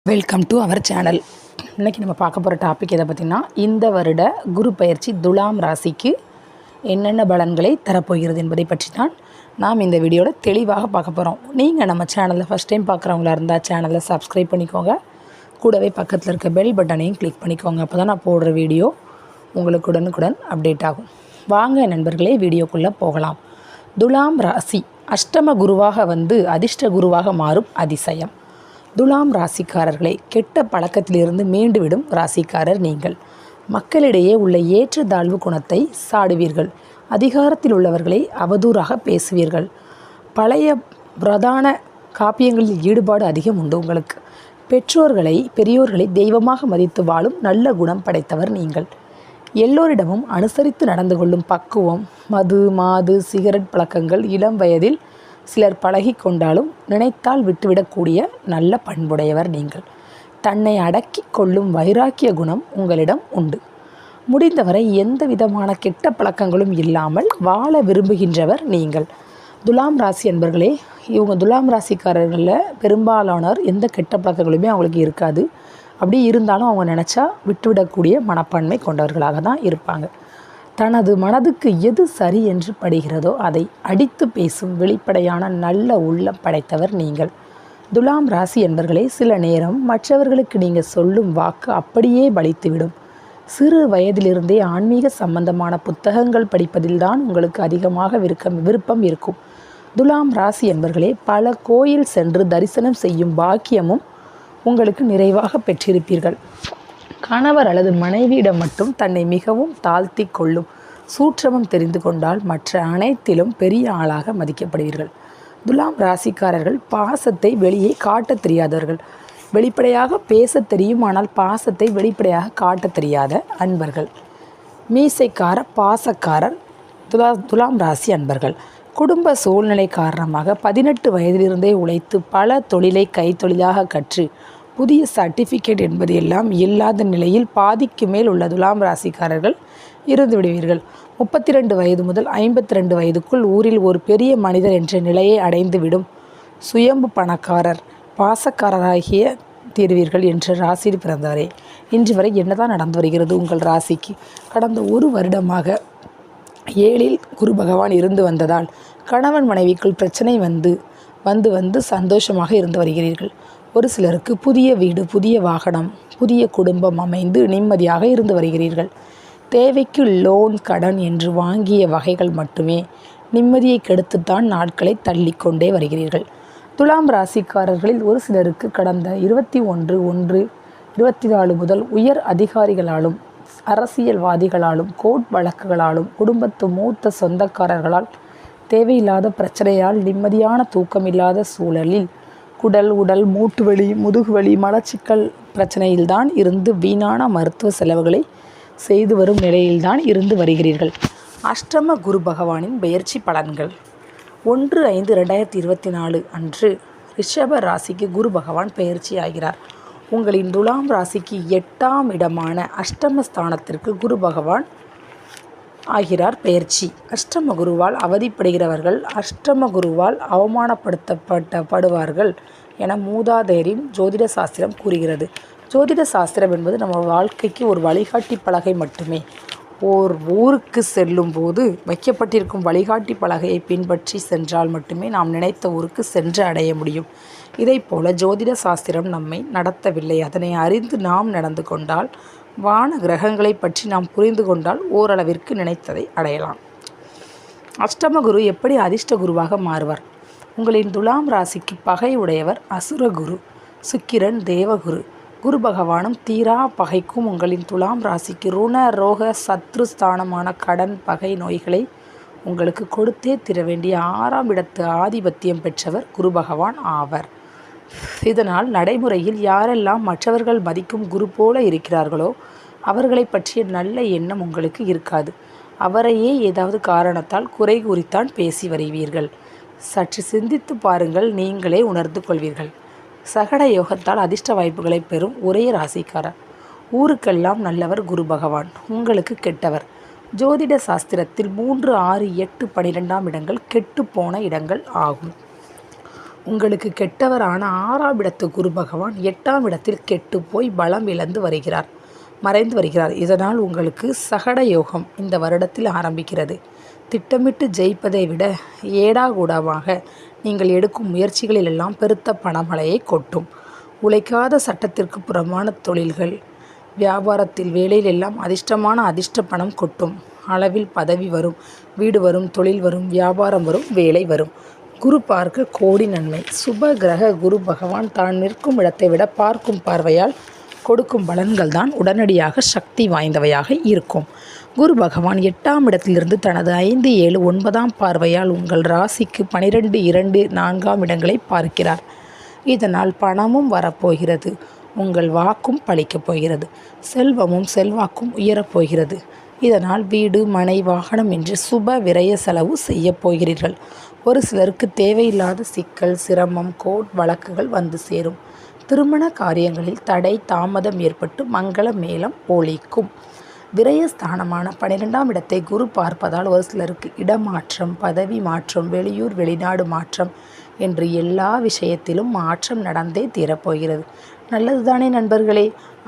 Welcome to our channel. இன்றைக்கி நம்ம பார்க்க போகிற டாபிக் எதை பார்த்திங்கன்னா, இந்த வருட குரு பயிற்சி துலாம் ராசிக்கு என்னென்ன பலன்களை தரப்போகிறது என்பதை பற்றி தான் நாம் இந்த வீடியோவில் தெளிவாக பார்க்க போகிறோம். நீங்கள் நம்ம சேனலில் ஃபஸ்ட் டைம் பார்க்குறவங்களா இருந்தால் சேனலை சப்ஸ்கிரைப் பண்ணிக்கோங்க. கூடவே பக்கத்தில் இருக்க பெல் பட்டனையும் கிளிக் பண்ணிக்கோங்க. அப்போ தான் நான் போடுற வீடியோ உங்களுக்கு உடனுக்குடன் அப்டேட் ஆகும். வாங்க நண்பர்களே, வீடியோக்குள்ளே போகலாம். துலாம் ராசி அஷ்டம குருவாக வந்து அதிர்ஷ்ட குருவாக மாறும் அதிசயம். துலாம் ராசிக்காரர்களை கெட்ட பழக்கத்திலிருந்து மீண்டுவிடும் ராசிக்காரர் நீங்கள். மக்களிடையே உள்ள ஏற்றத்தாழ்வு குணத்தை சாடுவீர்கள். அதிகாரத்தில் உள்ளவர்களை அவதூறாக பேசுவீர்கள். பழைய பிரதான காப்பியங்களில் ஈடுபாடு அதிகம் உண்டு உங்களுக்கு. பெரியோர்களை தெய்வமாக மதித்து வாழும் நல்ல குணம் படைத்தவர் நீங்கள். எல்லோரிடமும் அனுசரித்து நடந்து கொள்ளும் பக்குவம். மது சிகரெட் பழக்கங்கள் இளம் வயதில் சிலர் பழகி கொண்டாலும் நினைத்தால் விட்டுவிடக்கூடிய நல்ல பண்புடையவர் நீங்கள். தன்னை அடக்கி கொள்ளும் வைராக்கிய குணம் உங்களிடம் உண்டு. முடிந்தவரை எந்த விதமான கெட்ட பழக்கங்களும் இல்லாமல் வாழ விரும்புகின்றவர் நீங்கள். துலாம் ராசி அன்பர்களே, இவங்க துலாம் ராசிக்காரர்களில் பெரும்பாலானோர் எந்த கெட்ட பழக்கங்களுமே அவங்களுக்கு இருக்காது. அப்படி இருந்தாலும் அவங்க நினச்சா விட்டுவிடக்கூடிய மனப்பான்மை கொண்டவர்களாக தான் இருப்பாங்க. தனது மனதுக்கு எது சரி என்று படுகிறதோ அதை அடித்து பேசும் வெளிப்படையான நல்ல உள்ளம் படைத்தவர் நீங்கள். துலாம் ராசி என்பர்களே, சில நேரம் மற்றவர்களுக்கு நீங்கள் சொல்லும் வாக்கு அப்படியே பலித்துவிடும். சிறு வயதிலிருந்தே ஆன்மீக சம்பந்தமான புத்தகங்கள் படிப்பதில்தான் உங்களுக்கு அதிகமாக விருப்பம் இருக்கும். துலாம் ராசி என்பர்களே, பல கோயில் சென்று தரிசனம் செய்யும் பாக்கியமும் உங்களுக்கு நிறைவாக பெற்றிருப்பீர்கள். கணவர் அல்லது மனைவியிடம் மட்டும் தன்னை மிகவும் தாழ்த்தி கொள்ளும் சூட்சமம் தெரிந்து கொண்டால் மற்ற அனைத்திலும் பெரிய ஆளாக மதிக்கப்படுவீர்கள். துலாம் ராசிக்காரர்கள் பாசத்தை வெளியே காட்ட தெரியாதவர்கள். வெளிப்படையாக பேச தெரியும், ஆனால் பாசத்தை வெளிப்படையாக காட்ட தெரியாத அன்பர்கள். மீசைக்கார பாசக்காரர் துலாம் ராசி அன்பர்கள். குடும்ப சூழ்நிலை காரணமாக 18 வயதிலிருந்தே உழைத்து பல தொழிலை கைத்தொழிலாக கற்று புதிய சர்டிஃபிகேட் என்பது எல்லாம் இல்லாத நிலையில் பாதிக்கு மேல் உள்ள துலாம் ராசிக்காரர்கள் இருந்து விடுவீர்கள். 32 வயது முதல் 52 வயதுக்குள் ஊரில் ஒரு பெரிய மனிதர் என்ற நிலையை அடைந்துவிடும் சுயம்பு பணக்காரர் பாசக்காரராகிய தீர்வீர்கள் என்ற ராசியில் பிறந்தவரே. இன்று வரை என்னதான் நடந்து வருகிறது உங்கள் ராசிக்கு? கடந்த ஒரு வருடமாக 7ல் குரு பகவான் இருந்து வந்ததால் கணவன் மனைவிக்குள் பிரச்சனை வந்து சந்தோஷமாக இருந்து வருகிறீர்கள். ஒரு சிலருக்கு புதிய வீடு, புதிய வாகனம், புதிய குடும்பம் அமைந்து நிம்மதியாக இருந்து வருகிறீர்கள். தேவைக்கு லோன், கடன் என்று வாங்கிய வகைகள் மட்டுமே நிம்மதியை கெடுத்துத்தான் நாட்களை தள்ளிக்கொண்டே வருகிறீர்கள். துலாம் ராசிக்காரர்களில் ஒரு சிலருக்கு கடந்த 21/1/24 முதல் உயர் அதிகாரிகளாலும் அரசியல்வாதிகளாலும் கோர்ட் வழக்குகளாலும் குடும்பத்து மூத்த சொந்தக்காரர்களால் தேவையில்லாத பிரச்சனையால் நிம்மதியான தூக்கமில்லாத சூழலில் உடல் மூட்டுவலி, முதுகுவலி, மலச்சிக்கல் பிரச்சனையில்தான் இருந்து வீணான மருத்துவ செலவுகளை செய்து வரும் நிலையில்தான் இருந்து வருகிறீர்கள். அஷ்டம குரு பகவானின் பெயர்ச்சி பலன்கள். 1/5/2024 அன்று ரிஷப ராசிக்கு குரு பகவான் பெயர்ச்சி ஆகிறார். உங்களின் துலாம் ராசிக்கு 8ஆம் இடமான அஷ்டமஸ்தானத்திற்கு குரு பகவான் ஆகிறார் பெயர்ச்சி. அஷ்டம குருவால் அவதிப்படுகிறவர்கள் அஷ்டம குருவால் அவமானப்படுத்தப்படுவார்கள் என மூதாதையரின் ஜோதிட சாஸ்திரம் கூறுகிறது. ஜோதிட சாஸ்திரம் என்பது நம்ம வாழ்க்கைக்கு ஒரு வழிகாட்டி பலகை மட்டுமே. ஓர் ஊருக்கு செல்லும் போது வைக்கப்பட்டிருக்கும் வழிகாட்டி பலகையை பின்பற்றி சென்றால் மட்டுமே நாம் நினைத்த ஊருக்கு சென்று அடைய முடியும். இதைப்போல ஜோதிட சாஸ்திரம் நம்மை நடத்தவில்லை. அதனை அறிந்து நாம் நடந்து கொண்டால், வான கிரகங்களை பற்றி நாம் புரிந்து கொண்டால் ஓரளவிற்கு நினைத்ததை அடையலாம். அஷ்டம குரு எப்படி அதிர்ஷ்ட குருவாக மாறுவார்? உங்களின் துலாம் ராசிக்கு பகை உடையவர் அசுரகுரு, சுக்கிரன் தேவகுரு. குரு பகவானும் தீரா பகைக்கும் உங்களின் துலாம் ராசிக்கு ருண ரோக சத்ரு ஸ்தானமான கடன், பகை, நோய்களை உங்களுக்கு கொடுத்தே தீர வேண்டிய 6ஆம் இடத்து ஆதிபத்தியம் பெற்றவர் குரு பகவான் ஆவர். இதனால் நடைமுறையில் யாரெல்லாம் மற்றவர்கள் மதிக்கும் குரு போல இருக்கிறார்களோ அவர்களை பற்றிய நல்ல எண்ணம் உங்களுக்கு இருக்காது. அவரையே ஏதாவது காரணத்தால் குறை கூறித்தான் பேசி வருவீர்கள். சற்று சிந்தித்து பாருங்கள், நீங்களே உணர்ந்து கொள்வீர்கள். சகட யோகத்தால் அதிர்ஷ்ட வாய்ப்புகளை பெறும் ஒரே ராசிக்காரர். ஊருக்கெல்லாம் நல்லவர் குரு பகவான், உங்களுக்கு கெட்டவர். ஜோதிட சாஸ்திரத்தில் 3, 6, 8, 12ஆம் இடங்கள் கெட்டு போன இடங்கள் ஆகும். உங்களுக்கு கெட்டவரான 6ஆம் இடத்து குரு பகவான் 8ஆம் இடத்தில் கெட்டு போய் பலம் இழந்து மறைந்து வருகிறார். இதனால் உங்களுக்கு சகட யோகம் இந்த வருடத்தில் ஆரம்பிக்கிறது. திட்டமிட்டு ஜெயிப்பதை விட ஏடாகூடமாக நீங்கள் எடுக்கும் முயற்சிகளிலெல்லாம் பெருத்த பணமழையை கொட்டும். உழைக்காத சட்டத்திற்கு புறமான தொழில்கள், வியாபாரத்தில், வேலையிலெல்லாம் அதிர்ஷ்ட பணம் கொட்டும். அளவில் பதவி வரும், வீடு வரும், தொழில் வரும், வியாபாரம் வரும், வேலை வரும். குரு பார்க்க கோடி நன்மை. சுப கிரக குரு பகவான் தான் நிற்கும் இடத்தை விட பார்க்கும் பார்வையால் கொடுக்கும் பலன்கள் தான் உடனடியாக சக்தி வாய்ந்தவையாக இருக்கும். குரு பகவான் 8ஆம் இடத்திலிருந்து தனது 5, 7, 9ஆம் பார்வையால் உங்கள் ராசிக்கு 12, 2, 4ஆம் இடங்களை பார்க்கிறார். இதனால் பணமும் வரப்போகிறது, உங்கள் வாக்கும் பலிக்கப் போகிறது, செல்வமும் செல்வாக்கும் உயரப்போகிறது. இதனால் வீடு, மனை, வாகனம் என்று சுப விரய செலவு செய்ய போகிறீர்கள். ஒரு சிலருக்கு தேவையில்லாத சிக்கல், சிரமம், கோர்ட் வழக்குகள் வந்து சேரும். திருமண காரியங்களில் தடை, தாமதம் ஏற்பட்டு மங்கள மேளம் ஒலிக்கும். விரயஸ்தானமான 12ஆம் இடத்தை குரு பார்ப்பதால் ஒரு சிலருக்கு இடமாற்றம், பதவி மாற்றம், வெளியூர் வெளிநாடு மாற்றம் என்று எல்லா விஷயத்திலும் மாற்றம் நடந்தே தீரப்போகிறது. நல்லதுதானே நண்பர்களே?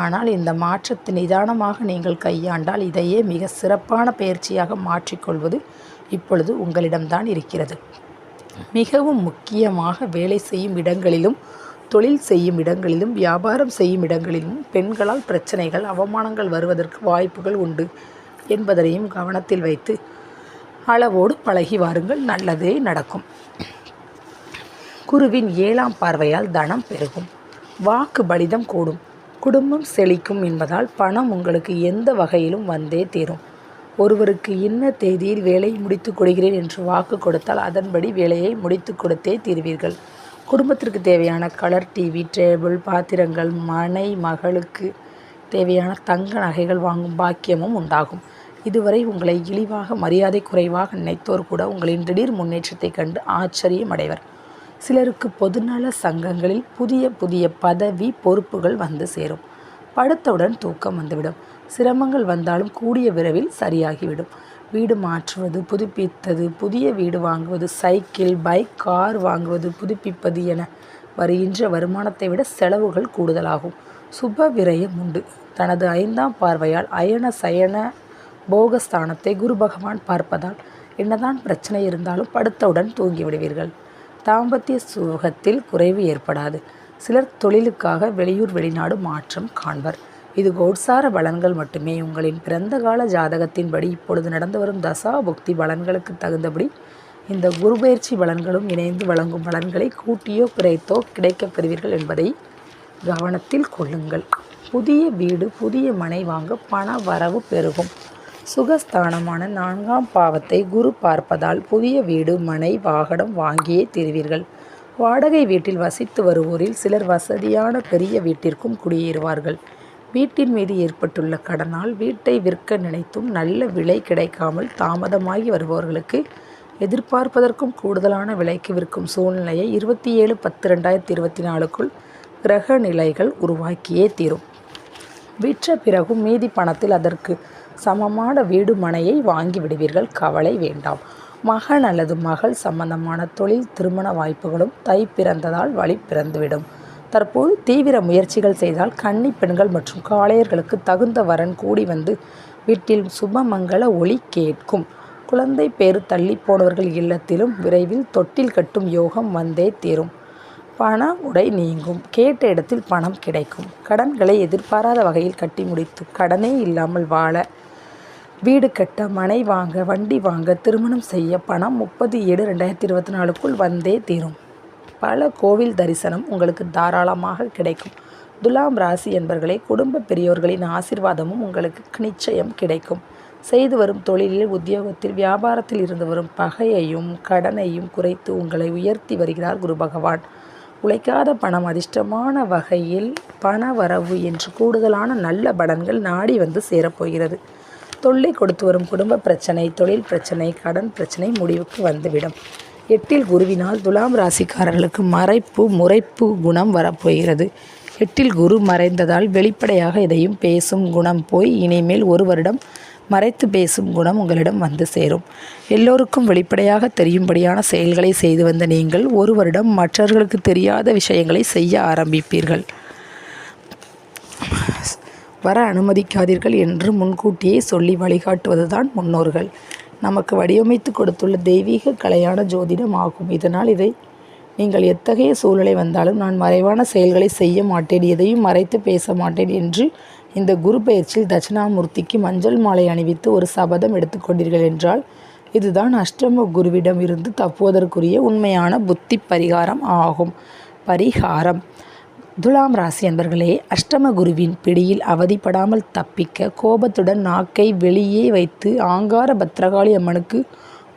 ஆனால் இந்த மாற்றத்தை நிதானமாக நீங்கள் கையாண்டால் இதையே மிக சிறப்பான பயிற்சியாக மாற்றிக்கொள்வது இப்பொழுது உங்களிடம்தான் இருக்கிறது. மிகவும் முக்கியமாக வேலை செய்யும் இடங்களிலும், தொழில் செய்யும் இடங்களிலும், வியாபாரம் செய்யும் இடங்களிலும் பெண்களால் பிரச்சனைகள், அவமானங்கள் வருவதற்கு வாய்ப்புகள் உண்டு என்பதனையும் கவனத்தில் வைத்து அளவோடு பழகி வாருங்கள். நல்லதே நடக்கும். குருவின் 7ஆம் பார்வையால் தனம் பெருகும், வாக்கு பலிதம் கூடும், குடும்பம் செழிக்கும் என்பதால் பணம் உங்களுக்கு எந்த வகையிலும் வந்தே தீரும். ஒருவருக்கு இன்ன தேதியில் வேலை முடித்து கொடுக்கிறேன் என்று வாக்கு கொடுத்தால் அதன்படி வேலையை முடித்து கொடுத்தே தீர்வீர்கள். குடும்பத்திற்கு தேவையான கலர் டிவி, டேபிள், பாத்திரங்கள், மனை, மகளுக்கு தேவையான தங்க நகைகள் வாங்கும் பாக்கியமும் உண்டாகும். இதுவரை உங்களை இழிவாக, மரியாதை குறைவாக நினைத்தோர் கூட உங்களின் திடீர் முன்னேற்றத்தை கண்டு ஆச்சரியம் அடைவர். சிலருக்கு பொதுநல சங்கங்களில் புதிய புதிய பதவி, பொறுப்புகள் வந்து சேரும். படுத்தவுடன் தூக்கம் வந்துவிடும். சிரமங்கள் வந்தாலும் கூடிய விரைவில் சரியாகிவிடும். வீடு மாற்றுவது, புதுப்பித்தது, புதிய வீடு வாங்குவது, சைக்கிள், பைக், கார் வாங்குவது, புதுப்பிப்பது என வருகின்ற வருமானத்தை விட செலவுகள் கூடுதலாகும். சுப விரயம் உண்டு. தனது 5ஆம் பார்வையால் அயன சயன போகஸ்தானத்தை குரு பகவான் பார்ப்பதால் என்னதான் பிரச்சனை இருந்தாலும் படுத்தவுடன் தூங்கிவிடுவீர்கள். தாம்பத்திய சுகத்தில் குறைவு ஏற்படாது. சிலர் தொழிலுக்காக வெளியூர் வெளிநாடு மாற்றம் காண்பர். இது கோட்சார பலன்கள் மட்டுமே. உங்களின் பிறந்த கால ஜாதகத்தின்படி இப்பொழுது நடந்து வரும் தசா புக்தி பலன்களுக்கு தகுந்தபடி இந்த குருபெயர்ச்சி பலன்களும் இணைந்து வழங்கும் பலன்களை கூட்டியோ குறைத்தோ கிடைக்கப் பெறுவீர்கள் என்பதை கவனத்தில் கொள்ளுங்கள். புதிய வீடு, புதிய மனை வாங்க பண வரவு பெருகும். சுகஸ்தானமான 4ஆம் பாவத்தை குரு பார்ப்பதால் புதிய வீடு, மனை, வாகனம் வாங்கியே தீர்வீர்கள். வாடகை வீட்டில் வசித்து வருவோரில் சிலர் வசதியான பெரிய வீட்டிற்கும் குடியேறுவார்கள். வீட்டின் மீது ஏற்பட்டுள்ள கடனால் வீட்டை விற்க நினைத்தும் நல்ல விலை கிடைக்காமல் தாமதமாகி வருபவர்களுக்கு எதிர்பார்ப்பதற்கும் கூடுதலான விலைக்கு விற்கும் சூழ்நிலையை 27/10/2024க்குள் கிரக நிலைகள் உருவாக்கியே தீரும். விற்ற பிறகும் மீதி பணத்தில் அதற்கு சமமான வீடு, மனையை வாங்கி விடுவீர்கள். கவலை வேண்டாம். மகன் அல்லது மகள் சம்பந்தமான தொழில், திருமண வாய்ப்புகளும் தை பிறந்ததால் வழி பிறந்துவிடும். தற்போது தீவிர முயற்சிகள் செய்தால் கன்னி பெண்கள் மற்றும் காளையர்களுக்கு தகுந்த வரன் கூடி வந்து வீட்டில் சுபமங்கள ஒலி கேட்கும். குழந்தை பேறு தள்ளி போனவர்கள் இல்லத்திலும் விரைவில் தொட்டில் கட்டும் யோகம் வந்தே தீரும். பண உடை நீங்கும். கேட்ட இடத்தில் பணம் கிடைக்கும். கடன்களை எதிர்பாராத வகையில் கட்டி முடித்து கடனே இல்லாமல் வாழ, வீடு கட்ட, மனை வாங்க, வண்டி வாங்க, திருமணம் செய்ய பணம் 30/7/2024க்குள் வந்தே தீரும். பல கோவில் தரிசனம் உங்களுக்கு தாராளமாக கிடைக்கும். துலாம் ராசி என்பவர்களே, குடும்ப பெரியோர்களின் ஆசீர்வாதமும் உங்களுக்கு நிச்சயம் கிடைக்கும். செய்து வரும் தொழிலில், உத்தியோகத்தில், வியாபாரத்தில் இருந்து வரும் பகையையும் கடனையும் குறைத்து உங்களை உயர்த்தி வருகிறார் குரு பகவான். உழைக்காத பணம் அதிர்ஷ்டமான வகையில் பண வரவு என்று கூடுதலான நல்ல பலன்கள் நாடி வந்து சேரப்போகிறது. தொல்லை கொடுத்து வரும் குடும்ப பிரச்சனை, தொழில் பிரச்சனை, கடன் பிரச்சனை முடிவுக்கு வந்துவிடும். 8இல் குருவினால் துலாம் ராசிக்காரர்களுக்கு மறைப்பு, முறைப்பு குணம் வரப்போகிறது. 8இல் குரு மறைந்ததால் வெளிப்படையாக எதையும் பேசும் குணம் போய் இனிமேல் ஒரு வருடம் மறைத்து பேசும் குணம் உங்களிடம் வந்து சேரும். எல்லோருக்கும் வெளிப்படையாக தெரியும்படியான செயல்களை செய்து வந்த நீங்கள் ஒரு வருடம் மற்றவர்களுக்கு தெரியாத விஷயங்களை செய்ய ஆரம்பிப்பீர்கள். வர அனுமதிக்காதீர்கள் என்று முன்கூட்டியே சொல்லி வழிகாட்டுவதுதான் முன்னோர்கள் நமக்கு வடிவமைத்து கொடுத்துள்ள தெய்வீக கலையான ஜோதிடம் ஆகும். இதனால் இதை நீங்கள் எத்தகைய சூழ்நிலை வந்தாலும் நான் மறைவான செயல்களை செய்ய மாட்டேன், எதையும் மறைத்து பேச மாட்டேன் என்று இந்த குரு பயிற்சியில் தட்சிணாமூர்த்திக்கு மஞ்சள் மாலை அணிவித்து ஒரு சபதம் எடுத்துக்கொண்டீர்கள் என்றால் இதுதான் அஷ்டம குருவிடம் இருந்து தப்புவதற்குரிய உண்மையான புத்தி பரிகாரம் ஆகும். பரிகாரம்: துலாம் ராசி அன்பர்களே, அஷ்டம குருவின் பிடியில் அவதிப்படாமல் தப்பிக்க கோபத்துடன் நாக்கை வெளியே வைத்து ஆங்கார பத்ரகாளி அம்மனுக்கு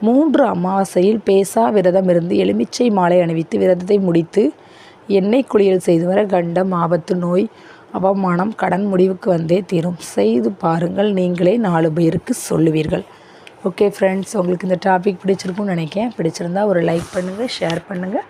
3 அமாவாசையில் பேசா விரதம் இருந்து எலுமிச்சை மாலை அணிவித்து விரதத்தை முடித்து எண்ணெய் குளியல் செய்து வர கண்டம், ஆபத்து, நோய், அவமானம், கடன் முடிவுக்கு வந்தே தீரும். செய்து பாருங்கள், நீங்களே 4 பேருக்கு சொல்லுவீர்கள். ஓகே ஃப்ரெண்ட்ஸ், உங்களுக்கு இந்த டாபிக் பிடிச்சிருக்குன்னு நினைக்கிறேன். பிடிச்சிருந்தா ஒரு லைக் பண்ணுங்கள், ஷேர் பண்ணுங்கள்,